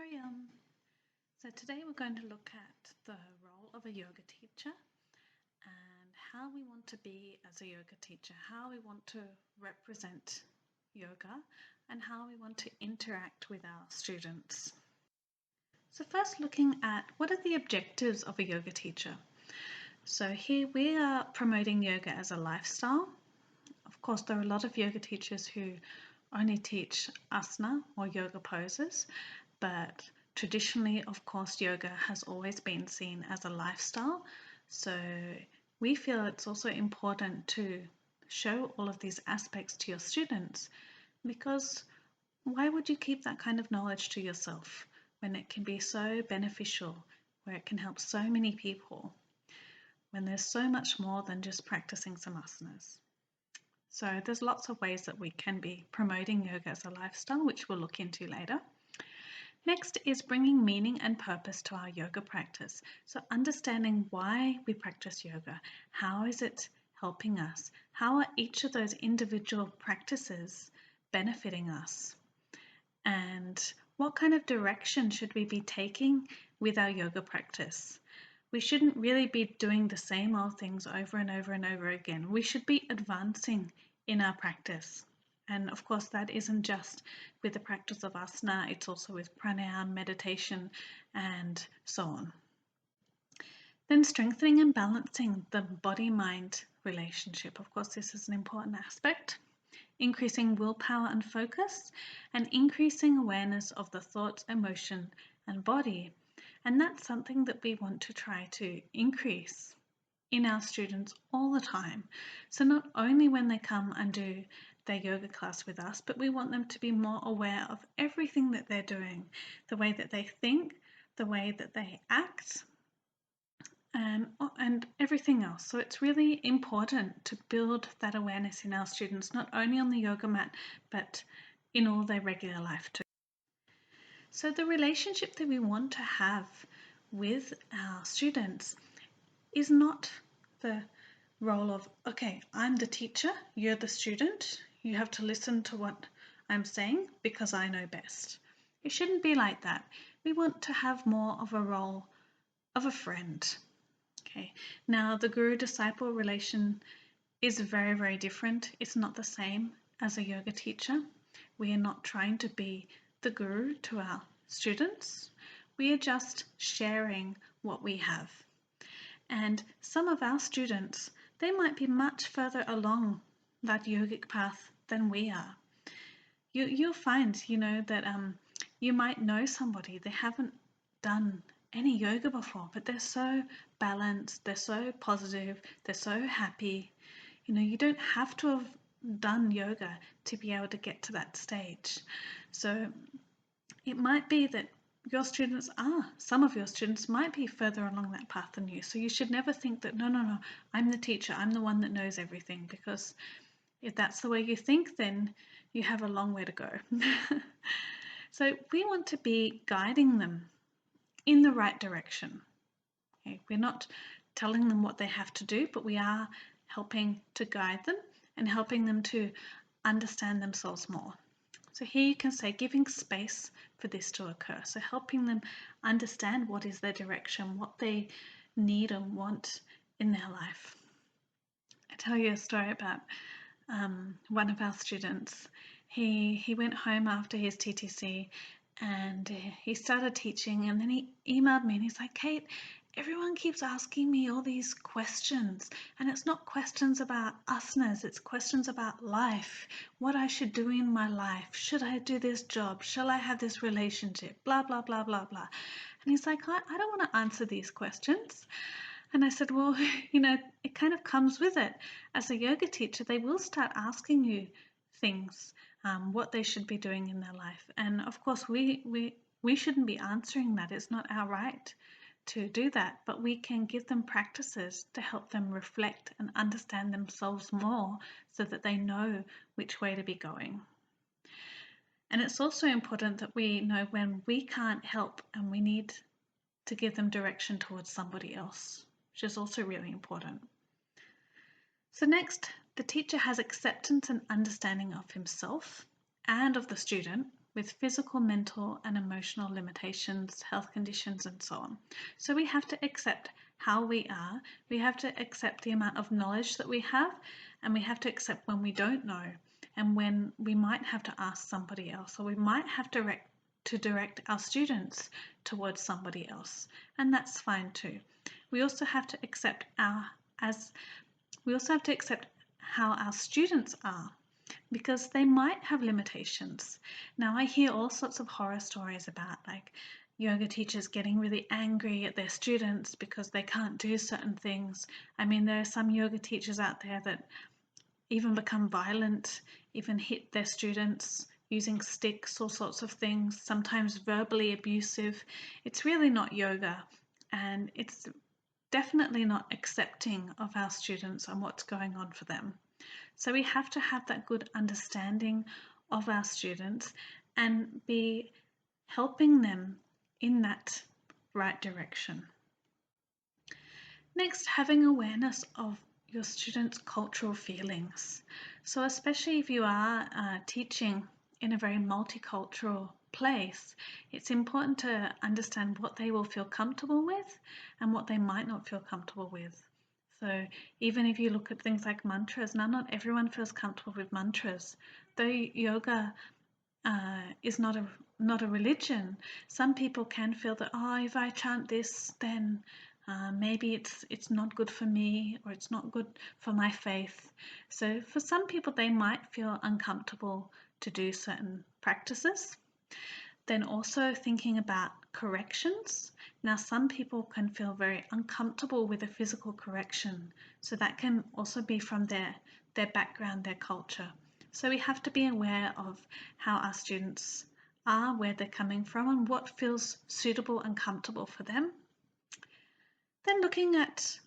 Pranayama. So today we're going to look at the role of a yoga teacher and how we want to be as a yoga teacher, how we want to represent yoga and how we want to interact with our students. So first looking at what are the objectives of a yoga teacher. So here we are promoting yoga as a lifestyle. Of course, there are a lot of yoga teachers who only teach asana or yoga poses, but traditionally, of course, yoga has always been seen as a lifestyle. So we feel it's also important to show all of these aspects to your students, because why would you keep that kind of knowledge to yourself when it can be so beneficial, where it can help so many people, when there's so much more than just practicing some asanas? So there's lots of ways that we can be promoting yoga as a lifestyle, which we'll look into later. Next is bringing meaning and purpose to our yoga practice. So understanding why we practice yoga, how is it helping us? How are each of those individual practices benefiting us? And what kind of direction should we be taking with our yoga practice? We shouldn't really be doing the same old things over and over and over again. We should be advancing in our practice. And of course, that isn't just with the practice of asana, it's also with pranayama, meditation, and so on. Then strengthening and balancing the body-mind relationship. Of course, this is an important aspect. Increasing willpower and focus, and increasing awareness of the thoughts, emotion, and body. And that's something that we want to try to increase in our students all the time. So not only when they come and do their yoga class with us, but we want them to be more aware of everything that they're doing, the way that they think, the way that they act, and everything else. So it's really important to build that awareness in our students, not only on the yoga mat, but in all their regular life too. So the relationship that we want to have with our students is not the role of, okay, I'm the teacher, you're the student, you have to listen to what I'm saying because I know best. It shouldn't be like that. We want to have more of a role of a friend. Okay, now the guru-disciple relation is very, very different. It's not the same as a yoga teacher. We are not trying to be the guru to our students. We are just sharing what we have. And some of our students, they might be much further along that yogic path than we are. You'll find, that you might know somebody, they haven't done any yoga before, but they're so balanced, they're so positive, they're so happy. You don't have to have done yoga to be able to get to that stage. So it might be that some of your students might be further along that path than you. So you should never think that, no, I'm the teacher, I'm the one that knows everything, because if that's the way you think, then you have a long way to go. So we want to be guiding them in the right direction. Okay? We're not telling them what they have to do, but we are helping to guide them and helping them to understand themselves more. So here you can say giving space for this to occur. So helping them understand what is their direction, what they need and want in their life. I tell you a story about one of our students. He went home after his TTC and he started teaching, and then he emailed me and he's like, Kate, everyone keeps asking me all these questions, and it's not questions about asanas, it's questions about life, what I should do in my life, should I do this job, shall I have this relationship, blah, blah, blah, blah, blah. And he's like, I don't want to answer these questions. And I said, well, it kind of comes with it. As a yoga teacher, they will start asking you things, what they should be doing in their life. And of course, we shouldn't be answering that. It's not our right to do that, but we can give them practices to help them reflect and understand themselves more so that they know which way to be going. And it's also important that we know when we can't help and we need to give them direction towards somebody else, which is also really important. So next, the teacher has acceptance and understanding of himself and of the student, with physical, mental, and emotional limitations, health conditions, and so on. So we have to accept how we are, we have to accept the amount of knowledge that we have, and we have to accept when we don't know and when we might have to ask somebody else, or we might have to direct our students towards somebody else, and that's fine too. We also have to accept how our students are, because they might have limitations. Now, I hear all sorts of horror stories about like yoga teachers getting really angry at their students because they can't do certain things. I mean, there are some yoga teachers out there that even become violent, even hit their students using sticks, all sorts of things, sometimes verbally abusive. It's really not yoga, and it's definitely not accepting of our students and what's going on for them. So we have to have that good understanding of our students and be helping them in that right direction. Next, having awareness of your students' cultural feelings. So especially if you are teaching in a very multicultural place, it's important to understand what they will feel comfortable with and what they might not feel comfortable with. So even if you look at things like mantras, now not everyone feels comfortable with mantras. Though yoga is not a religion, some people can feel that, oh, if I chant this, then maybe it's not good for me, or it's not good for my faith. So for some people, they might feel uncomfortable to do certain practices. Then also thinking about corrections. Now, some people can feel very uncomfortable with a physical correction, so that can also be from their background, their culture. So we have to be aware of how our students are, where they're coming from, and what feels suitable and comfortable for them. Then looking at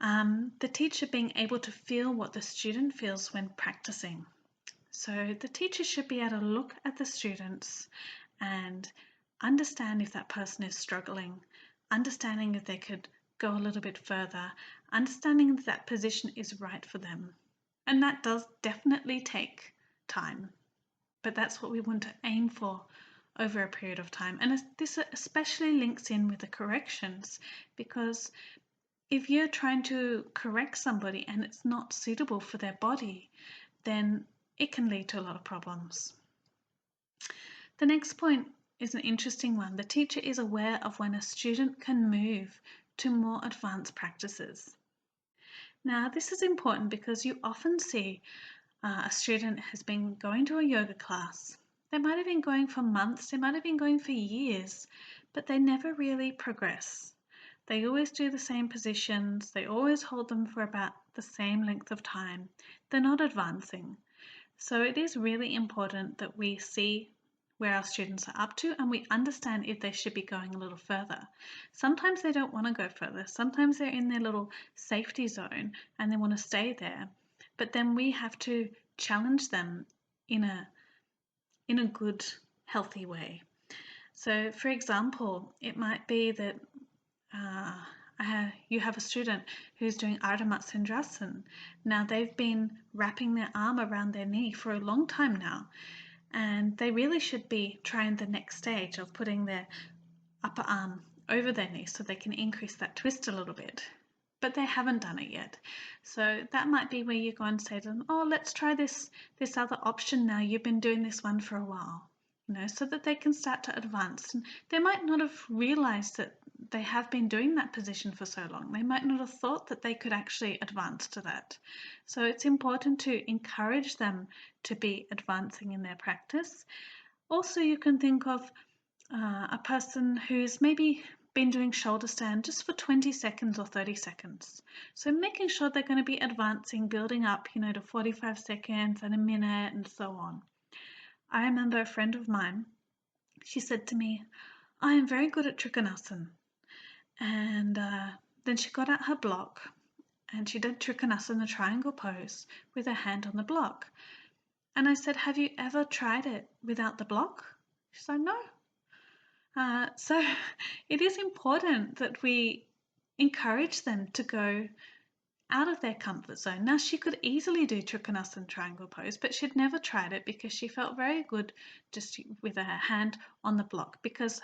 the teacher being able to feel what the student feels when practicing. So the teacher should be able to look at the students and understand if that person is struggling, understanding if they could go a little bit further, understanding if that position is right for them. And that does definitely take time, but that's what we want to aim for over a period of time. And this especially links in with the corrections, because if you're trying to correct somebody and it's not suitable for their body, then it can lead to a lot of problems. The next point is an interesting one. The teacher is aware of when a student can move to more advanced practices. Now, this is important because you often see a student has been going to a yoga class. They might have been going for months, they might have been going for years, but they never really progress. They always do the same positions, they always hold them for about the same length of time. They're not advancing. So it is really important that we see where our students are up to and we understand if they should be going a little further. Sometimes they don't want to go further. Sometimes they're in their little safety zone and they want to stay there. But then we have to challenge them in a good, healthy way. So for example, it might be that you have a student who's doing Ardha Matsyendrasana. Now they've been wrapping their arm around their knee for a long time now, and they really should be trying the next stage of putting their upper arm over their knee so they can increase that twist a little bit. But they haven't done it yet. So that might be where you go and say to them, oh, let's try this other option now. You've been doing this one for a while, so that they can start to advance. And they might not have realized that they have been doing that position for so long. They might not have thought that they could actually advance to that. So it's important to encourage them to be advancing in their practice. Also, you can think of a person who's maybe been doing shoulder stand just for 20 seconds or 30 seconds. So making sure they're going to be advancing, building up, to 45 seconds and a minute and so on. I remember a friend of mine, she said to me, I am very good at Trikonasana. And then she got out her block and she did Trikonasana, the triangle pose, with her hand on the block. And I said, have you ever tried it without the block? She said, no. So it is important that we encourage them to go out of their comfort zone. Now, she could easily do Trikonasana triangle pose, but she'd never tried it because she felt very good just with her hand on the block, because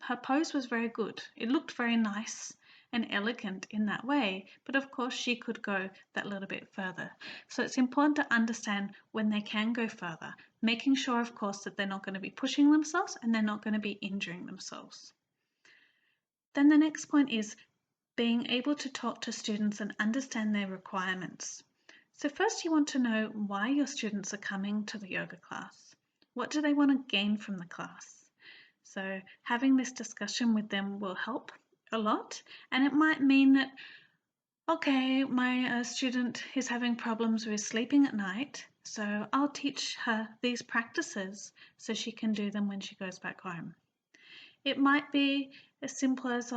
her pose was very good. It looked very nice and elegant in that way, but of course she could go that little bit further. So it's important to understand when they can go further, making sure, of course, that they're not going to be pushing themselves and they're not going to be injuring themselves. Then the next point is being able to talk to students and understand their requirements. So first you want to know why your students are coming to the yoga class. What do they want to gain from the class? So having this discussion with them will help a lot, and it might mean that, okay, my student is having problems with sleeping at night, so I'll teach her these practices so she can do them when she goes back home. It might be as simple as,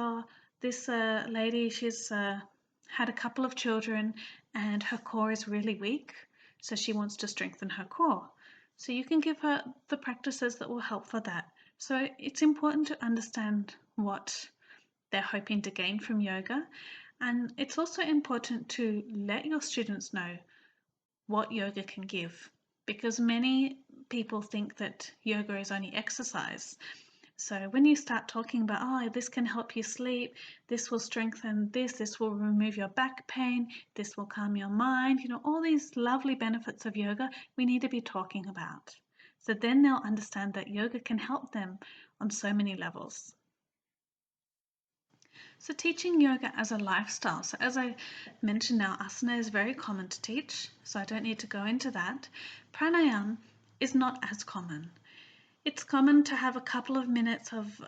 this lady, she's had a couple of children and her core is really weak, so she wants to strengthen her core. So you can give her the practices that will help for that. So it's important to understand what they're hoping to gain from yoga, and it's also important to let your students know what yoga can give, because many people think that yoga is only exercise. So when you start talking about, oh, this can help you sleep, this will strengthen this will remove your back pain, this will calm your mind, all these lovely benefits of yoga we need to be talking about. So then they'll understand that yoga can help them on so many levels. So teaching yoga as a lifestyle. So as I mentioned now, asana is very common to teach, so I don't need to go into that. Pranayama is not as common. It's common to have a couple of minutes of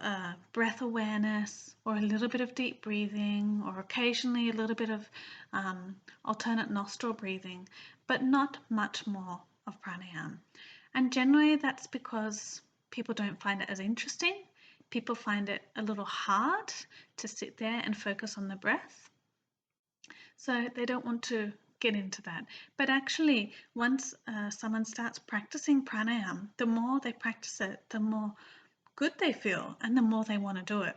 breath awareness, or a little bit of deep breathing, or occasionally a little bit of alternate nostril breathing, but not much more of pranayama. And generally that's because people don't find it as interesting. People find it a little hard to sit there and focus on the breath. So they don't want to get into that. But actually, once someone starts practicing pranayama, the more they practice it, the more good they feel and the more they want to do it.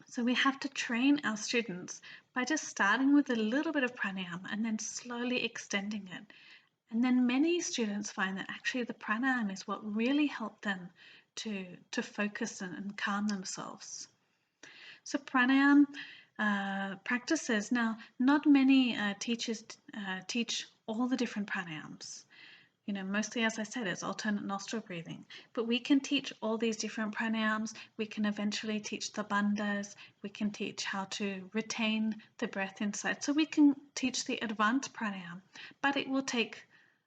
So we have to train our students by just starting with a little bit of pranayama and then slowly extending it. And then many students find that actually the pranayama is what really helped them to focus and calm themselves. So pranayama practices. Now, not many teachers teach all the different pranayams. Mostly, as I said, it's alternate nostril breathing. But we can teach all these different pranayams. We can eventually teach the bandhas. We can teach how to retain the breath inside. So we can teach the advanced pranayama, but it will take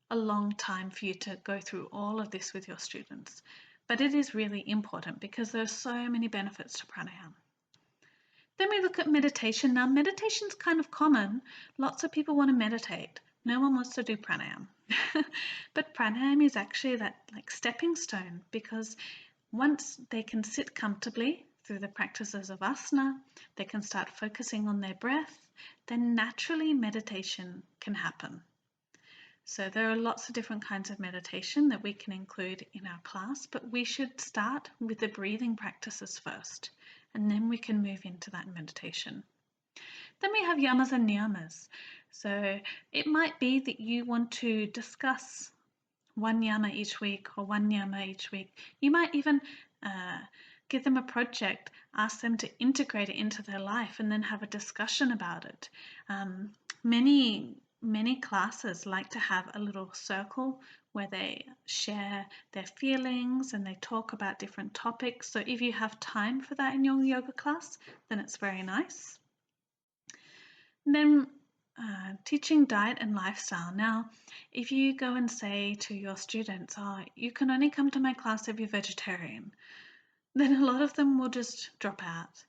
a long time for you to go through all of this with your students. But it is really important because there are so many benefits to pranayama. Then we look at meditation. Now, meditation is kind of common. Lots of people want to meditate. No one wants to do pranayama. But pranayama is actually that stepping stone, because once they can sit comfortably through the practices of asana, they can start focusing on their breath, then naturally meditation can happen. So there are lots of different kinds of meditation that we can include in our class, but we should start with the breathing practices first, and then we can move into that meditation. Then we have yamas and niyamas. So it might be that you want to discuss one yama each week or one niyama each week. You might even give them a project, ask them to integrate it into their life, and then have a discussion about it. Many classes like to have a little circle where they share their feelings and they talk about different topics. So if you have time for that in your yoga class, then it's very nice. And then teaching diet and lifestyle. Now, if you go and say to your students, you can only come to my class if you're vegetarian, then a lot of them will just drop out.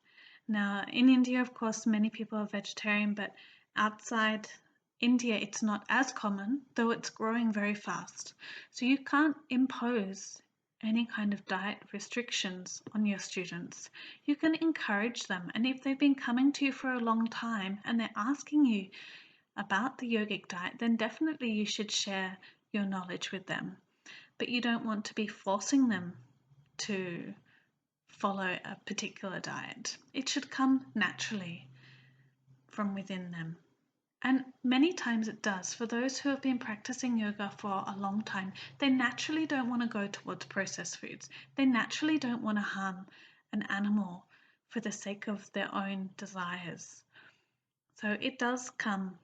Now, in India, of course, many people are vegetarian, but outside India, it's not as common, though it's growing very fast. So you can't impose any kind of diet restrictions on your students. You can encourage them, and if they've been coming to you for a long time and they're asking you about the yogic diet, then definitely you should share your knowledge with them. But you don't want to be forcing them to follow a particular diet. It should come naturally from within them. And many times it does. For those who have been practicing yoga for a long time, they naturally don't want to go towards processed foods. They naturally don't want to harm an animal for the sake of their own desires. So it does come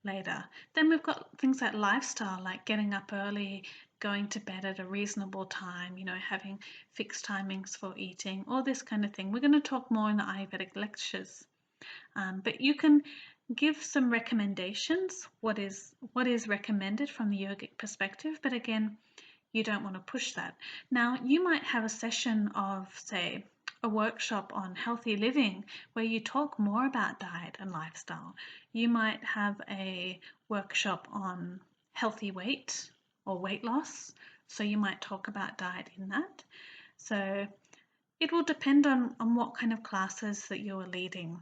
later. Then we've got things like lifestyle, like getting up early, going to bed at a reasonable time, having fixed timings for eating, all this kind of thing. We're going to talk more in the Ayurvedic lectures. But you can give some recommendations, what is recommended from the yogic perspective, but again, you don't want to push that. Now, you might have a session of, say, a workshop on healthy living where you talk more about diet and lifestyle. You might have a workshop on healthy weight or weight loss, so you might talk about diet in that. So it will depend on what kind of classes that you are leading,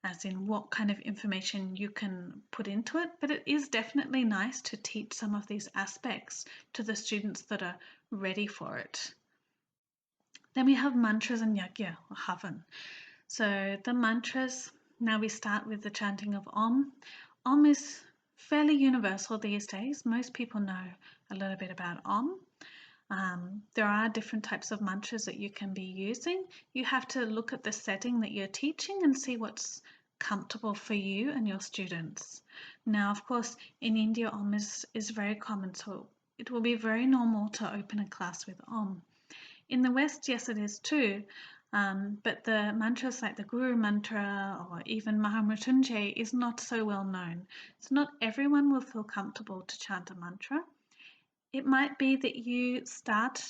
as in what kind of information you can put into it, but it is definitely nice to teach some of these aspects to the students that are ready for it. Then we have mantras and yajna or havan. So the mantras, now we start with the chanting of Om. Om is fairly universal these days. Most people know a little bit about Om. There are different types of mantras that you can be using. You have to look at the setting that you're teaching and see what's comfortable for you and your students. Now, of course, in India, Om is very common, so it will be very normal to open a class with Om. In the West, yes, it is too, but the mantras like the Guru mantra or even Mahamrityunjay is not so well known. So not everyone will feel comfortable to chant a mantra. It might be that you start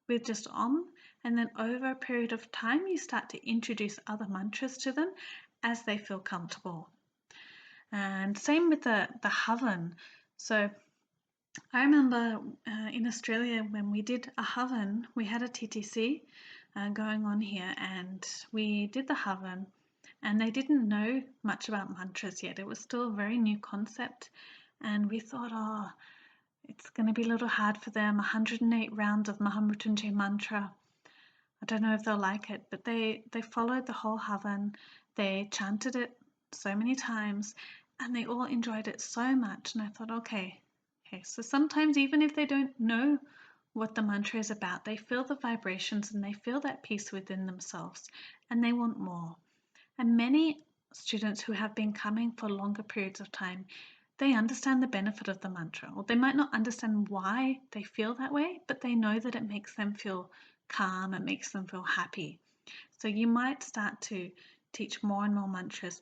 with just Om, and then over a period of time you start to introduce other mantras to them as they feel comfortable. And same with the havan. So I remember in Australia when we did a havan, we had a TTC going on here, and we did the havan, and they didn't know much about mantras yet. It was still a very new concept, and we thought, oh, it's going to be a little hard for them, 108 rounds of Mahamrityunjay mantra. I don't know if they'll like it, but they followed the whole havan. They chanted it so many times, and they all enjoyed it so much. And I thought, okay, so sometimes even if they don't know what the mantra is about, they feel the vibrations and they feel that peace within themselves, and they want more. And many students who have been coming for longer periods of time, they understand the benefit of the mantra, or they might not understand why they feel that way, but they know that it makes them feel calm, it makes them feel happy. So you might start to teach more and more mantras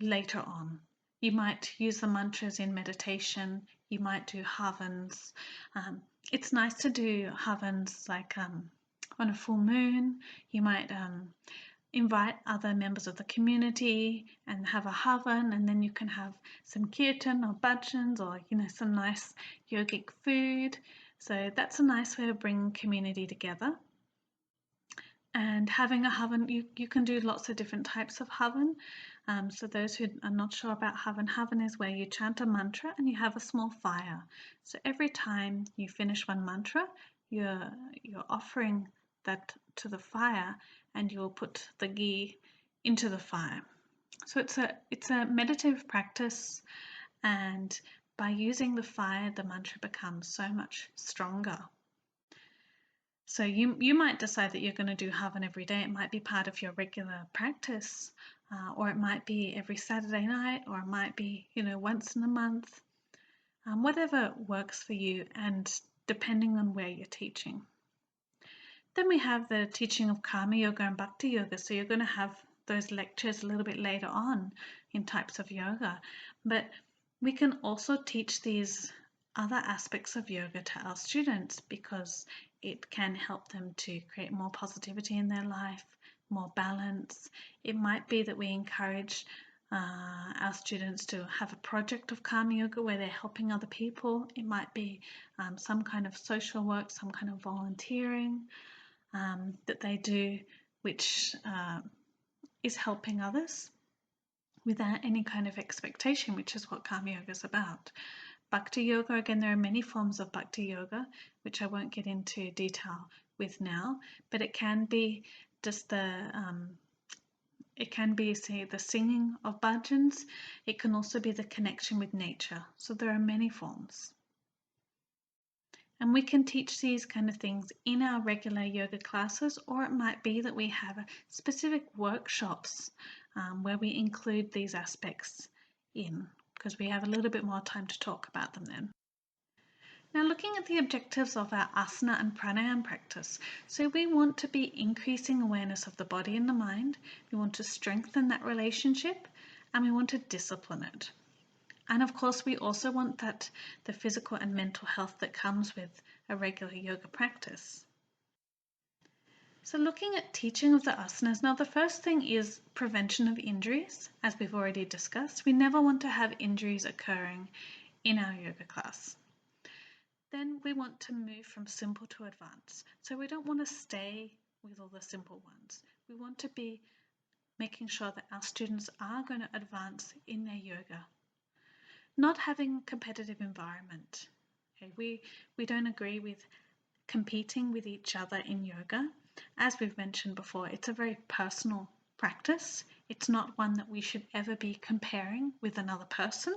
later on. You might use the mantras in meditation, you might do havans. It's nice to do havans like on a full moon. You might invite other members of the community and have a havan, and then you can have some kirtan or bhajans or some nice yogic food. So that's a nice way of bringing community together. And having a havan, you can do lots of different types of havan. So those who are not sure about havan is where you chant a mantra and you have a small fire. So every time you finish one mantra, you're offering that to the fire, and you'll put the ghee into the fire. So it's a meditative practice, and by using the fire, the mantra becomes so much stronger. So you might decide that you're going to do havan every day. It might be part of your regular practice, or it might be every Saturday night, or it might be once in a month, whatever works for you, and depending on where you're teaching. Then we have the teaching of Karma Yoga and Bhakti Yoga. So you're going to have those lectures a little bit later on in types of yoga, but we can also teach these other aspects of yoga to our students because it can help them to create more positivity in their life, more balance. It might be that we encourage our students to have a project of Karma Yoga where they're helping other people. It might be some kind of social work, some kind of volunteering that they do, which is helping others without any kind of expectation, which is what Karma Yoga is about. Bhakti Yoga, again, there are many forms of Bhakti Yoga, which I won't get into detail with now, but it can be just It can be, say, the singing of bhajans. It can also be the connection with nature. So there are many forms. And we can teach these kind of things in our regular yoga classes, or it might be that we have specific workshops where we include these aspects in, because we have a little bit more time to talk about them then. Now, looking at the objectives of our asana and pranayama practice, so we want to be increasing awareness of the body and the mind, we want to strengthen that relationship, and we want to discipline it. And of course, we also want that the physical and mental health that comes with a regular yoga practice. So looking at teaching of the asanas, now the first thing is prevention of injuries, as we've already discussed. We never want to have injuries occurring in our yoga class. Then we want to move from simple to advanced. So we don't want to stay with all the simple ones. We want to be making sure that our students are going to advance in their yoga. Not having competitive environment. Okay, we don't agree with competing with each other in yoga. As we've mentioned before, it's a very personal practice. It's not one that we should ever be comparing with another person.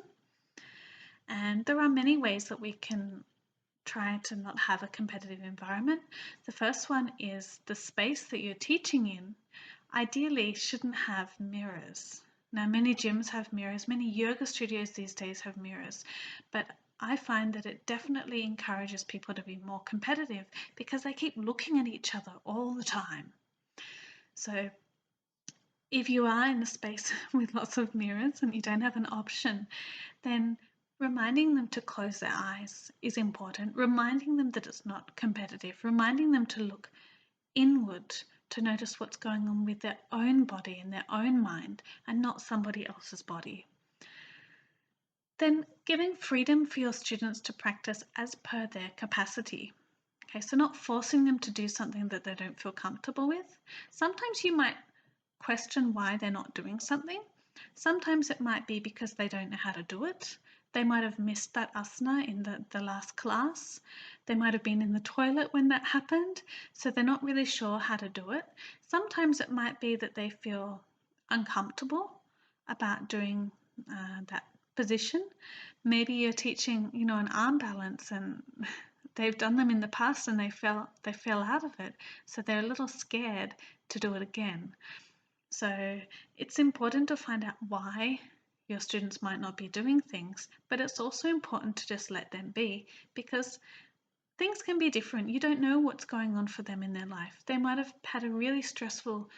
And there are many ways that we can try to not have a competitive environment. The first one is the space that you're teaching in ideally shouldn't have mirrors. Now, many gyms have mirrors, many yoga studios these days have mirrors, but I find that it definitely encourages people to be more competitive because they keep looking at each other all the time. So if you are in a space with lots of mirrors and you don't have an option, then reminding them to close their eyes is important. Reminding them that it's not competitive. Reminding them to look inward, to notice what's going on with their own body and their own mind and not somebody else's body. Then giving freedom for your students to practice as per their capacity. Okay, so not forcing them to do something that they don't feel comfortable with. Sometimes you might question why they're not doing something. Sometimes it might be because they don't know how to do it. They might have missed that asana in the last class. They might have been in the toilet when that happened, so they're not really sure how to do it. Sometimes it might be that they feel uncomfortable about doing that position. Maybe you're teaching, an arm balance and they've done them in the past and they fell out of it, so they're a little scared to do it again. So it's important to find out why your students might not be doing things, but it's also important to just let them be because things can be different. You don't know what's going on for them in their life. They might have had a really stressful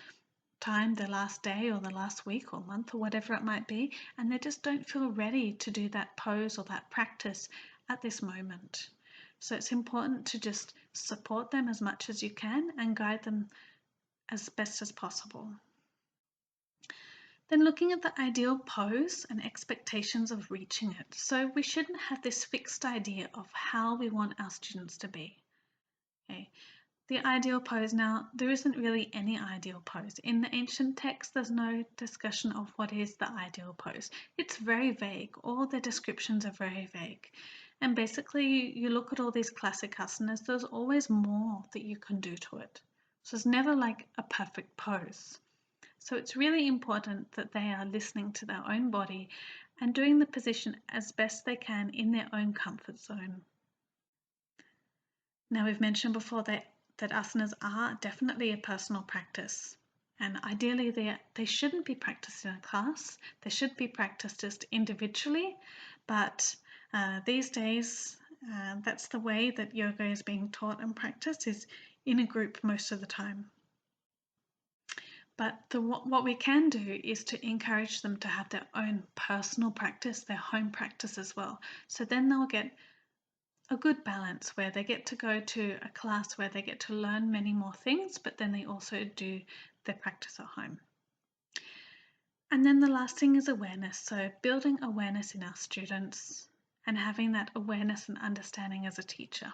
time the last day or the last week or month or whatever it might be, and they just don't feel ready to do that pose or that practice at this moment. So it's important to just support them as much as you can and guide them as best as possible. Then looking at the ideal pose and expectations of reaching it. So we shouldn't have this fixed idea of how we want our students to be. Okay. The ideal pose, now there isn't really any ideal pose. In the ancient text, there's no discussion of what is the ideal pose. It's very vague. All the descriptions are very vague. And basically, you look at all these classic asanas, there's always more that you can do to it. So it's never like a perfect pose. So it's really important that they are listening to their own body and doing the position as best they can in their own comfort zone. Now, we've mentioned before that asanas are definitely a personal practice, and ideally they shouldn't be practiced in a class. They should be practiced just individually, but these days that's the way that yoga is being taught and practiced, is in a group most of the time. But what we can do is to encourage them to have their own personal practice, their home practice as well. So then they'll get a good balance where they get to go to a class where they get to learn many more things, but then they also do their practice at home. And then the last thing is awareness. So building awareness in our students and having that awareness and understanding as a teacher.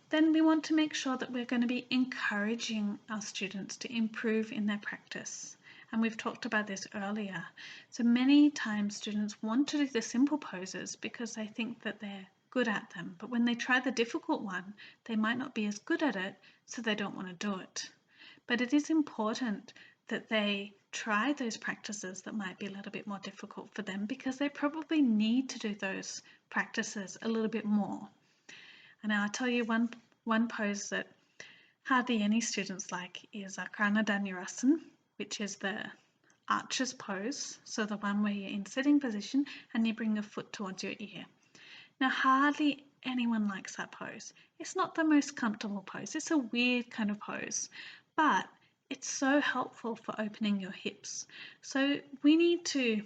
Then we want to make sure that we're going to be encouraging our students to improve in their practice. And we've talked about this earlier. So many times students want to do the simple poses because they think that they're good at them. But when they try the difficult one, they might not be as good at it, so they don't want to do it. But it is important that they try those practices that might be a little bit more difficult for them, because they probably need to do those practices a little bit more. And I'll tell you one pose that hardly any students like is a Pranayama, which is the archer's pose, so the one where you're in sitting position and you bring a foot towards your ear. Now, hardly anyone likes that pose. It's not the most comfortable pose. It's a weird kind of pose, but it's so helpful for opening your hips. So we need to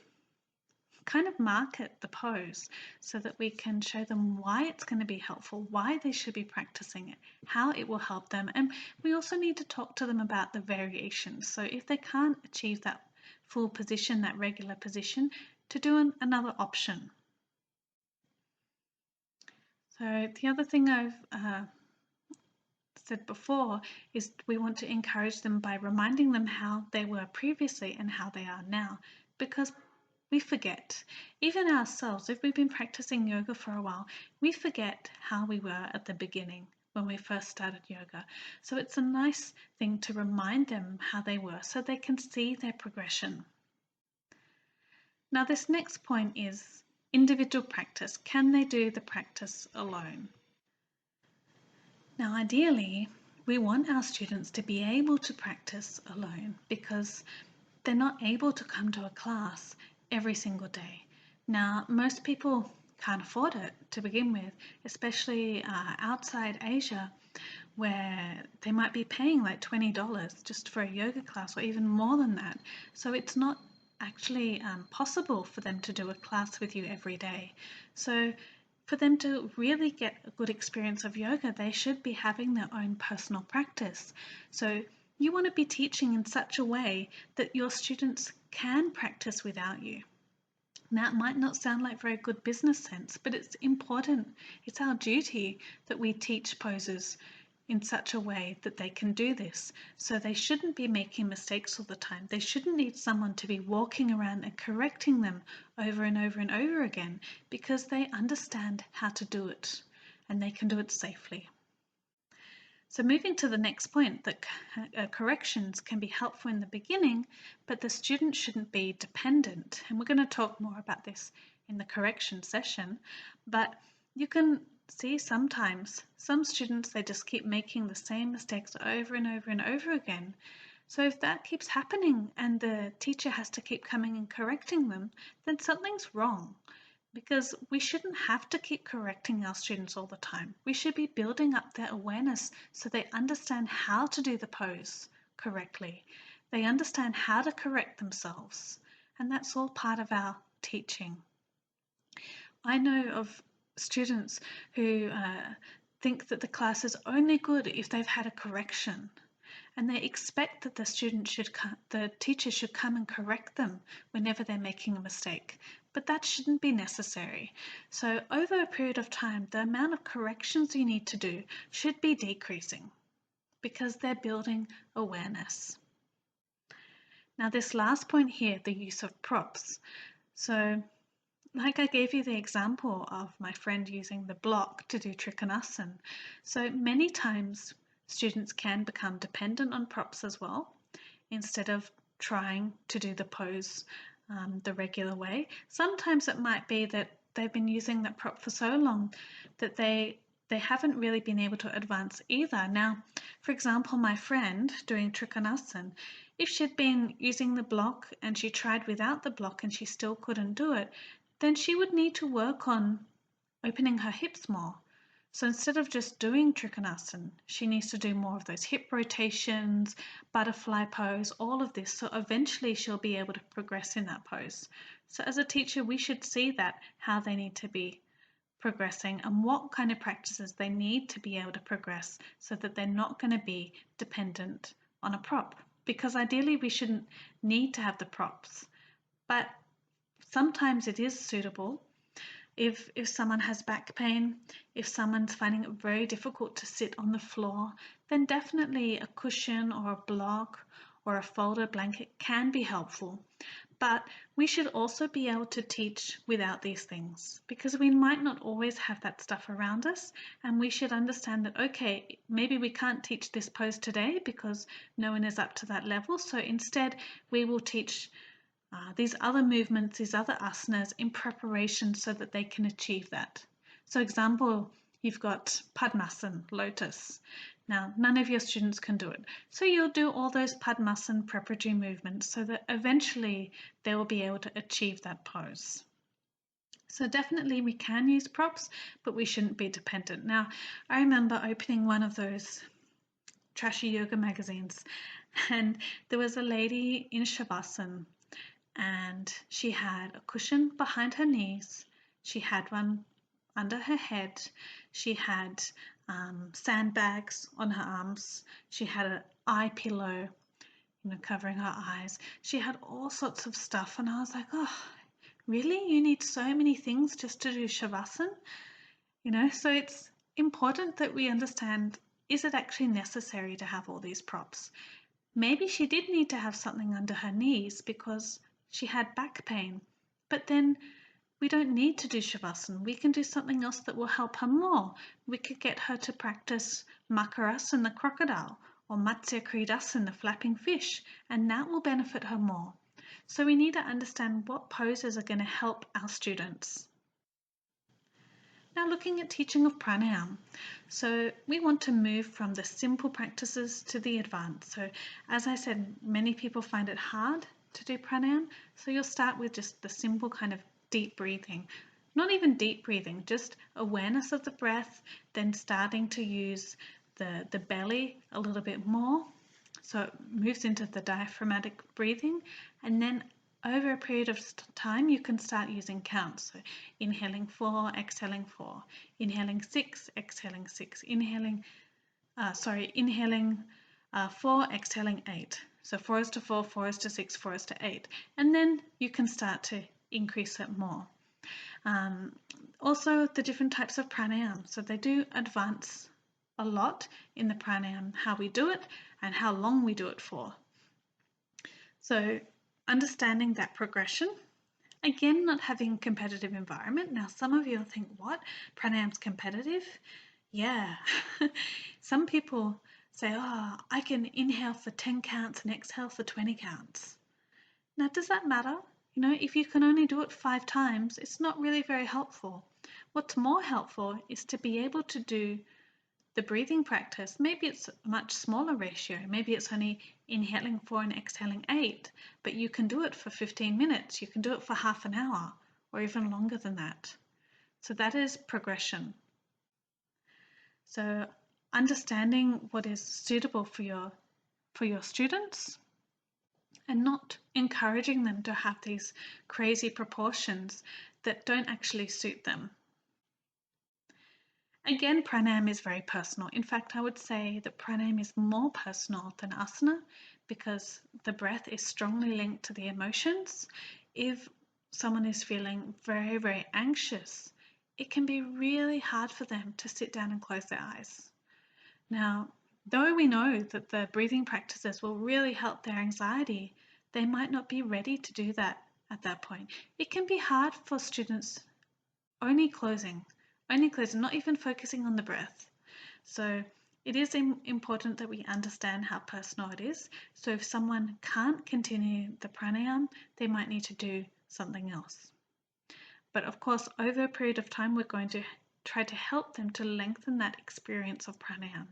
kind of market the pose so that we can show them why it's going to be helpful, why they should be practicing it, how it will help them. And we also need to talk to them about the variations. So if they can't achieve that full position, that regular position, to do another option. So the other thing I've said before is we want to encourage them by reminding them how they were previously and how they are now, because we forget. Even ourselves, if we've been practicing yoga for a while, we forget how we were at the beginning when we first started yoga. So it's a nice thing to remind them how they were so they can see their progression. Now this next point is individual practice. Can they do the practice alone? Now ideally, we want our students to be able to practice alone because they're not able to come to a class every single day. Now, most people can't afford it to begin with, especially outside Asia, where they might be paying like $20 just for a yoga class or even more than that. So it's not actually possible for them to do a class with you every day. So for them to really get a good experience of yoga, they should be having their own personal practice. So you want to be teaching in such a way that your students can practice without you. Now, it might not sound like very good business sense, but it's important. It's our duty that we teach poses in such a way that they can do this. So they shouldn't be making mistakes all the time. They shouldn't need someone to be walking around and correcting them over and over and over again, because they understand how to do it and they can do it safely. So moving to the next point, that corrections can be helpful in the beginning, but the student shouldn't be dependent. And we're going to talk more about this in the correction session. But you can see sometimes some students, they just keep making the same mistakes over and over and over again. So if that keeps happening and the teacher has to keep coming and correcting them, then something's wrong. Because we shouldn't have to keep correcting our students all the time. We should be building up their awareness so they understand how to do the pose correctly. They understand how to correct themselves. And that's all part of our teaching. I know of students who think that the class is only good if they've had a correction. And they expect that the teacher should come and correct them whenever they're making a mistake. But that shouldn't be necessary. So over a period of time, the amount of corrections you need to do should be decreasing because they're building awareness. Now this last point here, the use of props. So like I gave you the example of my friend using the block to do Trikonasana. So many times students can become dependent on props as well, instead of trying to do the pose the regular way. Sometimes it might be that they've been using that prop for so long that they haven't really been able to advance either. Now, for example, my friend doing Trikonasana, if she'd been using the block and she tried without the block and she still couldn't do it, then she would need to work on opening her hips more. So instead of just doing Trikonasana, she needs to do more of those hip rotations, butterfly pose, all of this. So eventually she'll be able to progress in that pose. So as a teacher, we should see that, how they need to be progressing and what kind of practices they need to be able to progress so that they're not going to be dependent on a prop. Because ideally we shouldn't need to have the props, but sometimes it is suitable. If someone has back pain, if someone's finding it very difficult to sit on the floor, then definitely a cushion or a block or a folded blanket can be helpful. But we should also be able to teach without these things, because we might not always have that stuff around us, and we should understand that, okay, maybe we can't teach this pose today because no one is up to that level. So instead we will teach these other movements, these other asanas in preparation so that they can achieve that. So example, you've got Padmasana, lotus. Now, none of your students can do it. So you'll do all those Padmasana preparatory movements so that eventually they will be able to achieve that pose. So definitely we can use props, but we shouldn't be dependent. Now, I remember opening one of those trashy yoga magazines, and there was a lady in Shavasana, and she had a cushion behind her knees, she had one under her head, she had sandbags on her arms, she had an eye pillow, covering her eyes. She had all sorts of stuff, and I was like, oh, really? You need so many things just to do Shavasana? So it's important that we understand, is it actually necessary to have all these props? Maybe she did need to have something under her knees because she had back pain, but then we don't need to do Shavasana. We can do something else that will help her more. We could get her to practice Makarasana, the crocodile, or Matsya Kritasana, the flapping fish, and that will benefit her more. So we need to understand what poses are going to help our students. Now looking at teaching of pranayama. So we want to move from the simple practices to the advanced. So as I said, many people find it hard to do pranayama. So you'll start with just the simple kind of deep breathing. Not even deep breathing, just awareness of the breath, then starting to use the belly a little bit more. So it moves into the diaphragmatic breathing, and then over a period of time you can start using counts. So inhaling 4, exhaling 4, inhaling 6, exhaling 6, inhaling 4, exhaling 8. So 4 is to 4, 4 is to 6, 4 is to 8, and then you can start to increase it more. Also the different types of pranayama, so they do advance a lot in the pranayama, how we do it and how long we do it for. So understanding that progression, again, not having a competitive environment. Now some of you will think, what, pranayama's competitive? Yeah. Some people say, oh, I can inhale for 10 counts and exhale for 20 counts. Now does that matter? If you can only do it 5 times, it's not really very helpful. What's more helpful is to be able to do the breathing practice. Maybe it's a much smaller ratio. Maybe it's only inhaling 4 and exhaling 8, but you can do it for 15 minutes. You can do it for half an hour or even longer than that. So that is progression. So understanding what is suitable for your students and not encouraging them to have these crazy proportions that don't actually suit them. Again, pranayama is very personal. In fact, I would say that pranayama is more personal than asana because the breath is strongly linked to the emotions. If someone is feeling very, very anxious, it can be really hard for them to sit down and close their eyes. Now, though we know that the breathing practices will really help their anxiety, they might not be ready to do that at that point. It can be hard for students only closing, not even focusing on the breath. So it is important that we understand how personal it is. So if someone can't continue the pranayama, they might need to do something else. But of course, over a period of time, we're going to try to help them to lengthen that experience of pranayama.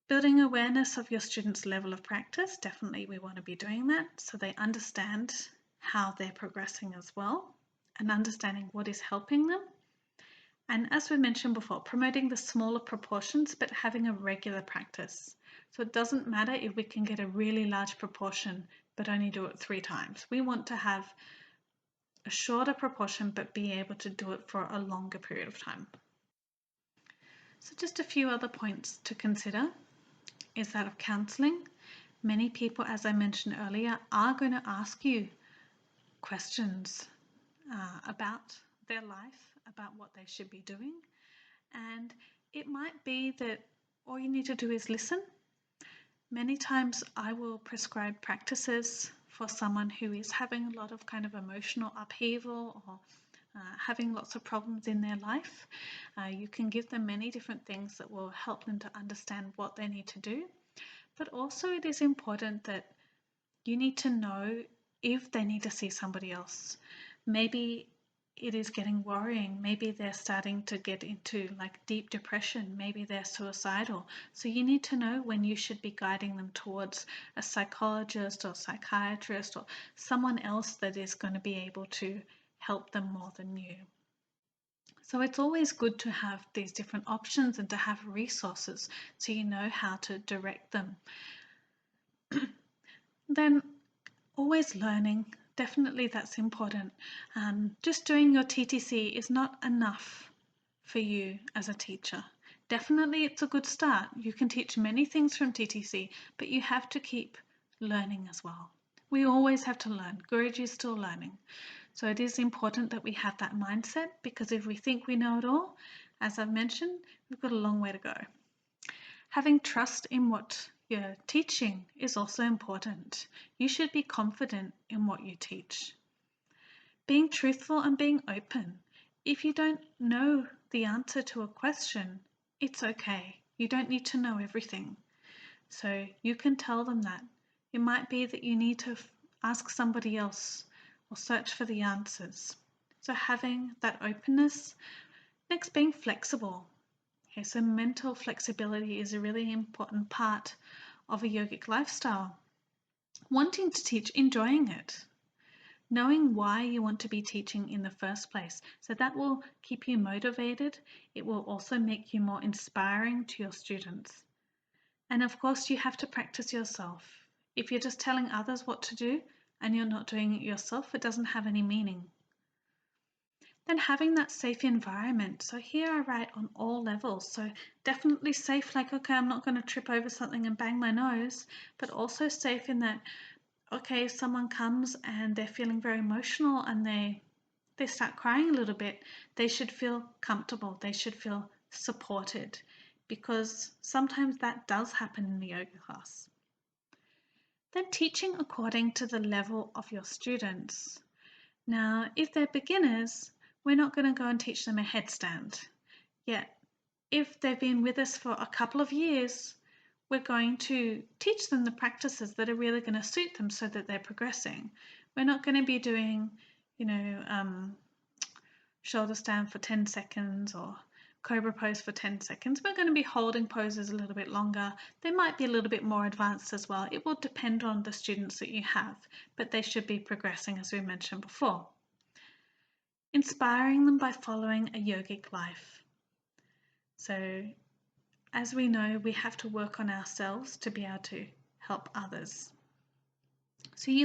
Building awareness of your students' level of practice, definitely we want to be doing that so they understand how they're progressing as well, and understanding what is helping them. And as we mentioned before, promoting the smaller proportions but having a regular practice. So it doesn't matter if we can get a really large proportion but only do it 3 times. We want to have a shorter proportion but be able to do it for a longer period of time. So just a few other points to consider is that of counselling. Many people, as I mentioned earlier, are going to ask you questions about their life, about what they should be doing, and it might be that all you need to do is listen. Many times I will prescribe practices for someone who is having a lot of kind of emotional upheaval or having lots of problems in their life. You can give them many different things that will help them to understand what they need to do. But also it is important that you need to know if they need to see somebody else. Maybe it is getting worrying. Maybe they're starting to get into like deep depression. Maybe they're suicidal. So you need to know when you should be guiding them towards a psychologist or psychiatrist or someone else that is going to be able to help them more than you. So it's always good to have these different options and to have resources so you know how to direct them. Then always learning, definitely that's important. Just doing your TTC is not enough for you as a teacher. Definitely it's a good start. You can teach many things from TTC, but you have to keep learning as well. We always have to learn. Guruji is still learning. So it is important that we have that mindset, because if we think we know it all, as I've mentioned, we've got a long way to go. Having trust in what you're teaching is also important. You should be confident in what you teach. Being truthful and being open. If you don't know the answer to a question, it's okay. You don't need to know everything. So you can tell them that. It might be that you need to ask somebody else or search for the answers. So having that openness. Next, being flexible. Okay, so mental flexibility is a really important part of a yogic lifestyle. Wanting to teach, enjoying it. Knowing why you want to be teaching in the first place. So that will keep you motivated. It will also make you more inspiring to your students. And of course, you have to practice yourself. If you're just telling others what to do and you're not doing it yourself, it doesn't have any meaning. Then having that safe environment. So here I write on all levels. So definitely safe, like, okay, I'm not going to trip over something and bang my nose, but also safe in that, okay, if someone comes and they're feeling very emotional and they start crying a little bit, they should feel comfortable. They should feel supported, because sometimes that does happen in the yoga class. Then teaching according to the level of your students. Now, if they're beginners, we're not going to go and teach them a headstand. Yet, if they've been with us for a couple of years, we're going to teach them the practices that are really going to suit them so that they're progressing. We're not going to be doing, shoulder stand for 10 seconds or cobra pose for 10 seconds. We're going to be holding poses a little bit longer. They might be a little bit more advanced as well. It will depend on the students that you have, but they should be progressing, as we mentioned before. Inspiring them by following a yogic life. So as we know, we have to work on ourselves to be able to help others. So you